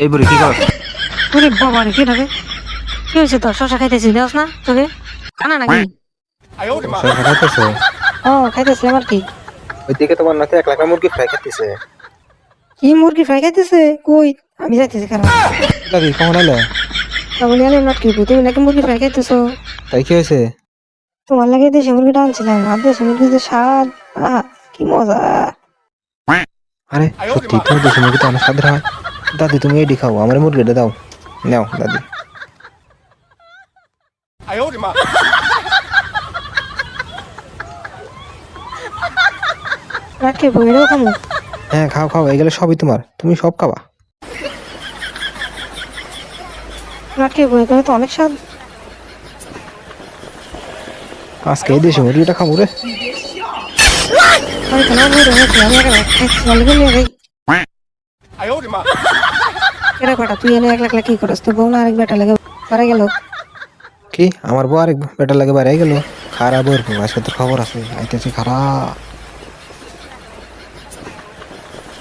এই বুড়ি কি করছ? ওরে বাবা রে, কি থাকে? কি হয়েছে তোর? শশা খাইতেছিস দেওস না তোকে? খানা নাকি? শশা খাইতেছে? ও খাইতেছিলাম আর কি। ওইদিকে তোমার নাতে এক লাখা মুরগি ফ্রাই খাইতেছে। কি মুরগি ফ্রাই খাইতেছে? কই আমি যাইতেছি খারাপ। দাদি কখন এলে? তাহলে আমি নাটকি তুমি নাকি মুরগি ফ্রাই খাইতেছো? তাই কি হয়েছে? তোমার লাগে দেশি মুরগিটা আনছিলাম, আর দেশি মুরগির যে স্বাদ, কি মজা। আরে সত্যি তোমার দেশি মুরগি তো অনেক স্বাদের হয়। দাদি তুমি এডি খাও, আমার মুরগিটা দাও। নাও দাদি। নাটকি বইটাও খামো। হ্যাঁ খাও খাও, এগুলো সবই তোমার, তুমি সব খাবা। নাটকি বই তো অনেক স্বাদ। আজকে এই দেশি মুরগিটা খাবো রে। আমি কেন বই রয়েছি, আমি একা খাইছি মালিকে নিয়ে যাই। এরা কটা তুই এনে একলা একলা কি করস? তো বউ না আরেক বেটা লাগে পারে গেল। কি আমার বউ আরেক বেটার লাগে বাইরে গেল? খারাপ ওরকম, আজকে তোর খবর আছে, আইতেছে খারাপ।